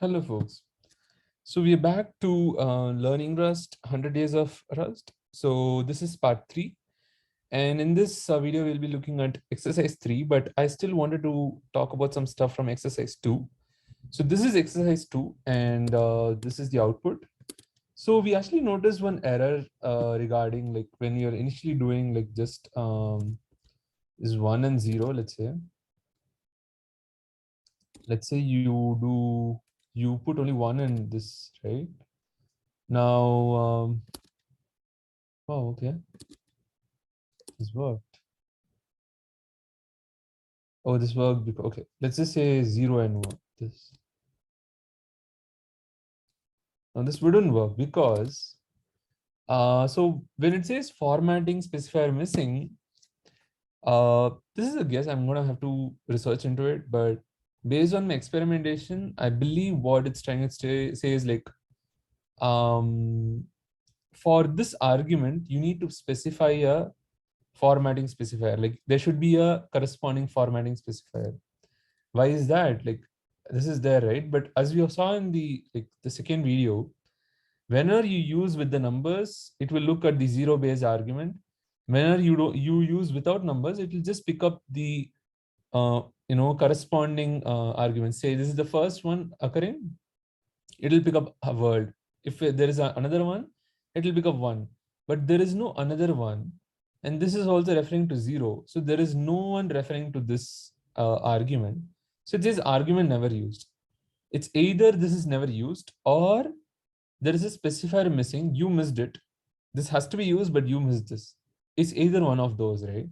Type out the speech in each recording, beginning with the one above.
Hello, folks. So we are back to learning Rust, 100 days of Rust. So this is part 3. And in this video, we'll be looking at exercise 3, but I still wanted to talk about some stuff from exercise 2. So this is exercise 2, and this is the output. So we actually noticed one error regarding like when you're initially doing like just is 1 and 0, let's say you put only 1 in this, right? Now, oh, okay, this worked. Oh, this worked because, okay, let's just say 0 and 1. This. Now, this wouldn't work because, so when it says formatting specifier missing, this is a guess. I'm going to have to research into it, but based on my experimentation, I believe what it's trying to say is like, for this argument, you need to specify a formatting specifier. Like there should be a corresponding formatting specifier. Why is that? Like this is there, right? But as we saw in the second video, whenever you use with the numbers, it will look at the zero based argument. Whenever you use without numbers, it will just pick up the corresponding argument. Say this is the first one occurring, it will pick up a word. If there is another one, it will pick up one. But there is no another one, and this is also referring to 0. So there is no one referring to this argument. So this argument never used. It's either this is never used or there is a specifier missing. You missed it. This has to be used, but you missed this. It's either one of those, right?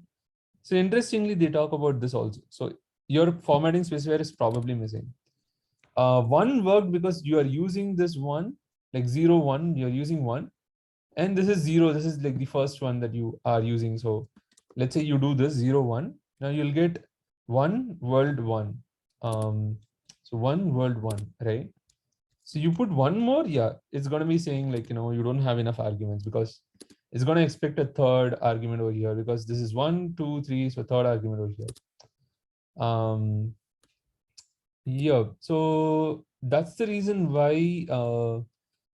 So interestingly, they talk about this also. So your formatting specifier is probably missing. One worked because you are using this one, like 0, 1, you're using 1. And this is 0. This is like the first one that you are using. So let's say you do this 0, 1. Now you'll get 1 world 1. So 1 world 1, right? So you put one more, yeah, it's going to be saying like, you don't have enough arguments because it's going to expect a third argument over here because this is 1, 2, 3. So third argument over here. Yeah, so that's the reason why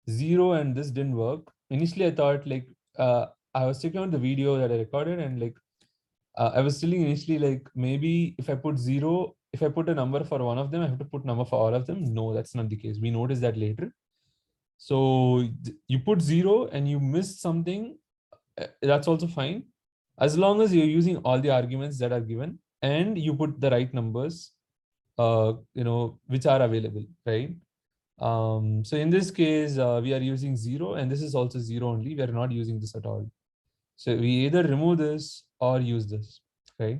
0 and this didn't work. Initially, I thought like I was checking out the video that I recorded and like I was still initially like maybe if I put 0, if I put a number for one of them, I have to put number for all of them. No, that's not the case. We noticed that later. So you put 0 and you missed something, that's also fine. As long as you're using all the arguments that are given and you put the right numbers, which are available, right? So in this case, we are using 0 and this is also 0 only. We are not using this at all. So we either remove this or use this, right?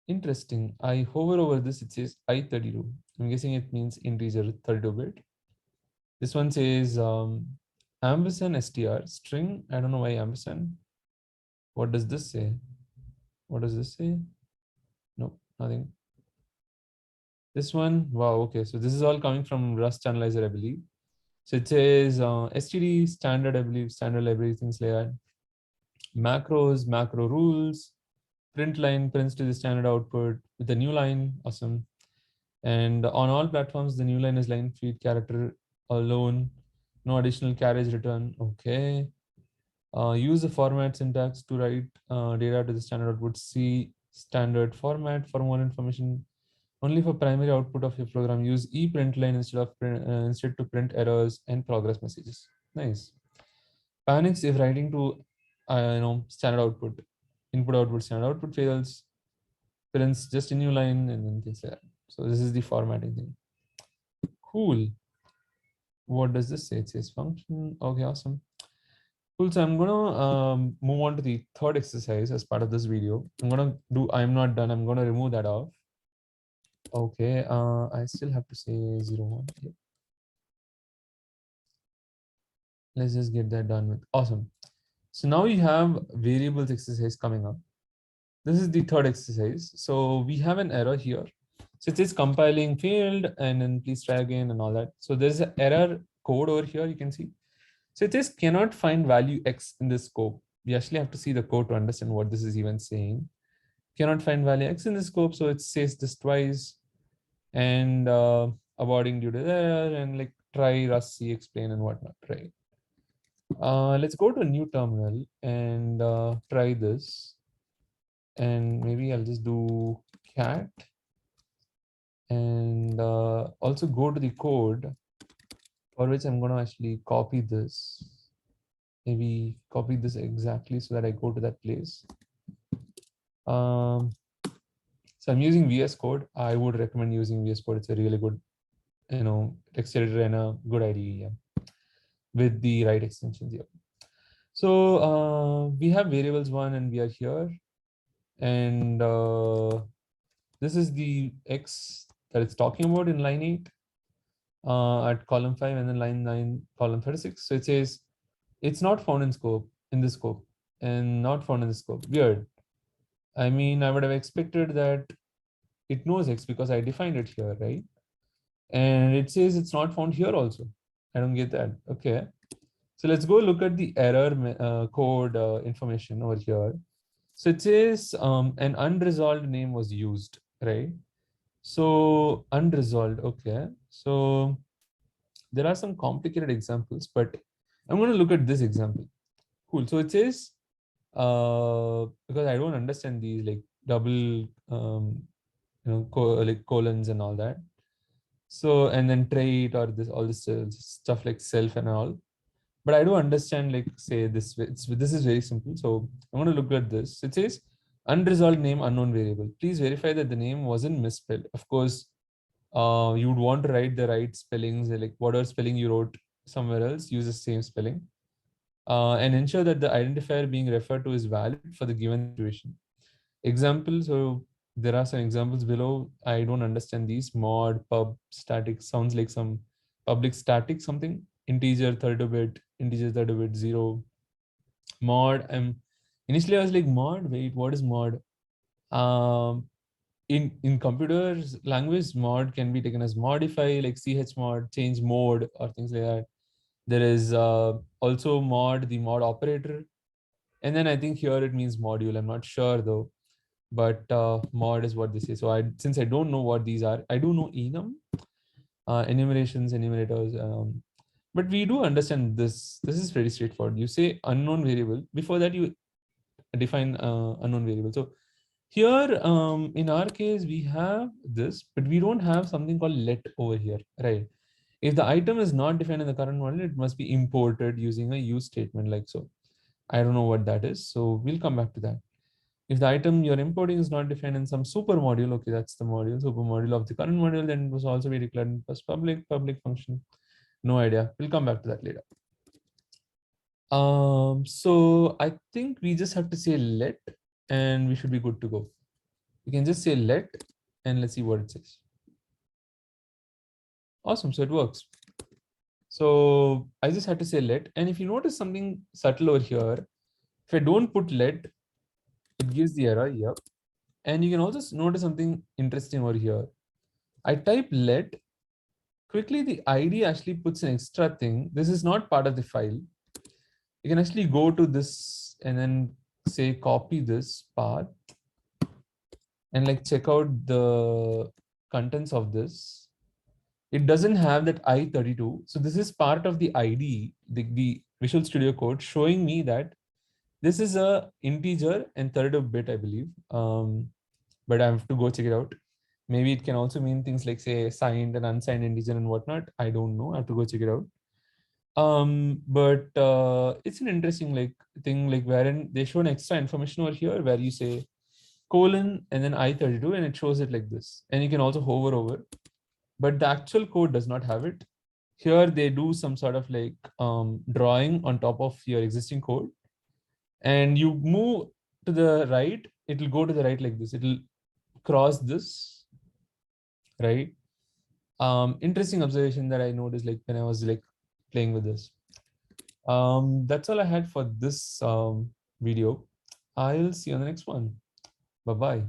Interesting. I hover over this, it says I32. I'm guessing it means integer 32-bit. This one says ampersand str string. I don't know why ampersand. What does this say? What does this say? No, nothing. This one, wow, okay. So this is all coming from Rust Analyzer, I believe. So it says std standard, I believe, standard library, things like that. Macros, macro rules, print line prints to the standard output with the new line, awesome. And on all platforms, the new line is line feed character alone, no additional carriage return, okay. Use the format syntax to write data to the standard output. See standard format for more information. Only for primary output of your program, use ePrintline instead to print errors and progress messages. Nice. Panics if writing to standard output, input output, standard output fails, prints just a new line and then things like that. So this is the formatting thing. Cool. What does this say? It says function. Okay, awesome. Cool. So I'm gonna move on to the third exercise as part of this video. I'm gonna do I'm not done. I'm gonna remove that off. Okay. I still have to say 0, 1. Yep. Let's just get that done with. Awesome. So now you have variables exercise coming up. This is the third exercise. So we have an error here. So it says compiling failed and then please try again and all that. So there's an error code over here. You can see. So it says cannot find value X in this scope. We actually have to see the code to understand what this is even saying. Cannot find value X in the scope. So it says this twice. And aborting due to error, and like try Rust C explain and whatnot, right? Let's go to a new terminal and try this. And maybe I'll just do cat and also go to the code for which I'm going to actually copy this. Maybe copy this exactly so that I go to that place. So I'm using VS Code. I would recommend using VS Code. It's a really good, text editor and a good IDE, with the right extensions here. So we have variables one and we are here. And this is the X that it's talking about in line 8 at column 5 and then line 9, column 36. So it says it's not found in this scope and not found in the scope. Weird. I mean, I would have expected that it knows X because I defined it here, right? And it says it's not found here also. I don't get that. Okay. So let's go look at the error code information over here. So it says an unresolved name was used, right? So unresolved, okay. So there are some complicated examples, but I'm going to look at this example. Cool. So it says, because I don't understand these like double, like colons and all that. So, and then trait or this, all this stuff like self and all. But I do understand, like, say this, this is very simple. So I'm going to look at this. It says unresolved name unknown variable. Please verify that the name wasn't misspelled. Of course, you would want to write the right spellings, like whatever spelling you wrote somewhere else, use the same spelling. And ensure that the identifier being referred to is valid for the given situation. Example, so there are some examples below. I don't understand these. Mod, pub, static sounds like some public static something. Integer 32-bit, integer 32-bit 0. Mod, initially I was like mod, wait, what is mod? In computers language, mod can be taken as modify, like chmod, change mode or things like that. There is also mod, the mod operator. And then I think here it means module. I'm not sure though, but mod is what they say. So since I don't know what these are, I do know enum, enumerations, enumerators. But we do understand this. This is very straightforward. You say unknown variable. Before that, you define unknown variable. So here, in our case, we have this, but we don't have something called let over here, right? If the item is not defined in the current model, it must be imported using a use statement like so. I don't know what that is, so we'll come back to that. If the item you're importing is not defined in some super module, okay, that's the module, super module of the current module, then it was also be declared as public function. No idea. We'll come back to that later. So I think we just have to say let, and we should be good to go. We can just say let, and let's see what it says. Awesome, so it works. So I just had to say let, and if you notice something subtle over here, if I don't put let, it gives the error, yep. And you can also notice something interesting over here. I type let, quickly the ID actually puts an extra thing. This is not part of the file. You can actually go to this and then say copy this path and like check out the contents of this. It doesn't have that I32. So this is part of the ID, the Visual Studio Code showing me that this is a integer and 32-bit, I believe. But I have to go check it out. Maybe it can also mean things like say signed and unsigned integer and whatnot. I don't know. I have to go check it out. But it's an interesting like thing, like wherein they show an extra information over here where you say colon and then I32 and it shows it like this. And you can also hover over, but the actual code does not have it. Here they do some sort of like drawing on top of your existing code, and you move to the right, it will go to the right like this. It will cross this, right? Interesting observation that I noticed like when I was like playing with this. That's all I had for this video. I'll see you on the next one. Bye-bye.